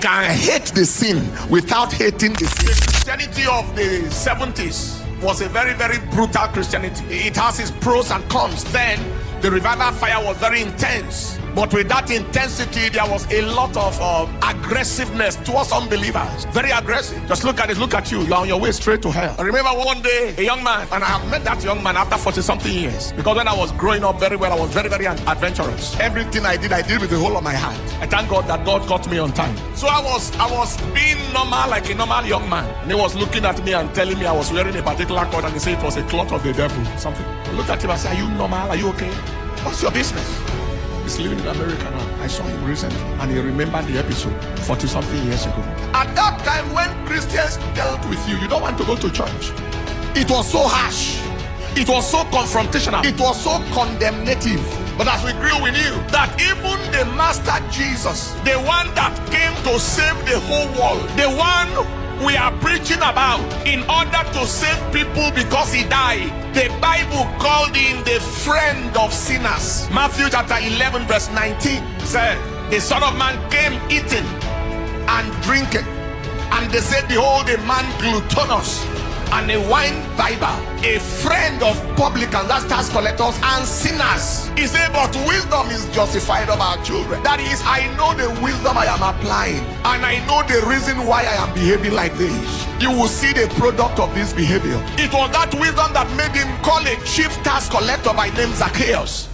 can hate the sin without hating the sin. The Christianity of the 70s was a very, very brutal Christianity. It has its pros and cons. Then the revival fire was very intense, but with that intensity there was a lot of aggressiveness towards unbelievers. Very aggressive. Just look at it. Look at you. You're on your way straight to hell. I remember one day a young man, and I have met that young man after 40 something years, because when I was growing up very well, I was very, very adventurous. Everything I did with the whole of my heart. I thank God that God got me on time. So I was being normal, like a normal young man, and he was looking at me and telling me I was wearing a particular cloth, and he said it was a cloth of the devil, something. I looked at him and said, are you normal? Are you okay? What's your business? He's living in America now. I saw him recently, and he remembered the episode 40 something years ago. At that time, when Christians dealt with you, you don't want to go to church. It was so harsh. It was so confrontational. It was so condemnative. But as we grew, we knew that even the Master Jesus, the one that came to save the whole world, the one we are preaching about in order to save people because he died, the Bible called him the friend of sinners. Matthew chapter 11 verse 19 said, the Son of Man came eating and drinking, and they said, behold, a man gluttonous and a wine bibber, a friend of publicans, that's tax collectors, and sinners. He said, but wisdom is justified of our children. That is, I know the wisdom I am applying, and I know the reason why I am behaving like this. You will see the product of this behavior. It was that wisdom that made him call a chief tax collector by name Zacchaeus,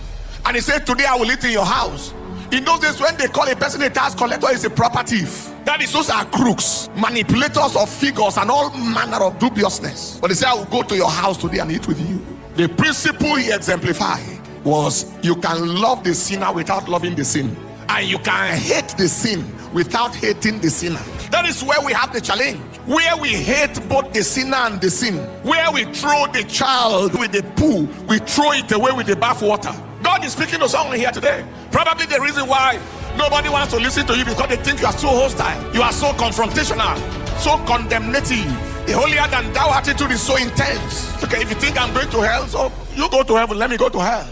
and he said, today I will eat in your house. In those days, when they call a person a tax collector, is a proper thief. That is, those are crooks, manipulators of figures, and all manner of dubiousness. But he said, I will go to your house today and eat with you. The principle he exemplified was, you can love the sinner without loving the sin, and you can hate the sin without hating the sinner. That is where we have the challenge, where we hate both the sinner and the sin, where we throw the child with the poo, we throw it away with the bath water. God is speaking to someone here today. Probably the reason why nobody wants to listen to you, because they think you are so hostile, you are so confrontational, so condemnative. The holier than thou attitude is so intense. Okay, if you think I'm going to hell, so you go to heaven, let me go to hell.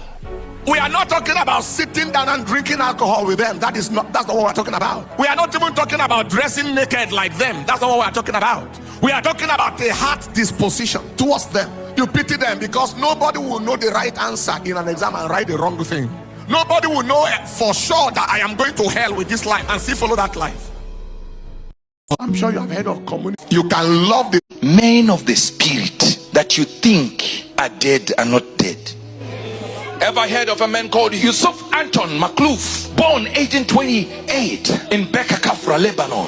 We are not talking about sitting down and drinking alcohol with them. That's not what we're talking about. We are not even talking about dressing naked like them. That's not what we're talking about. We are talking about a heart disposition towards them. You pity them, because nobody will know the right answer in an exam and write the wrong thing. Nobody will know for sure that I am going to hell with this life and still follow that life. I'm sure you have heard of community. You can love the men of the spirit that you think are dead are not dead. Ever heard of a man called Yusuf Anton Makluf, born 1828 in Beka Kafra, Lebanon?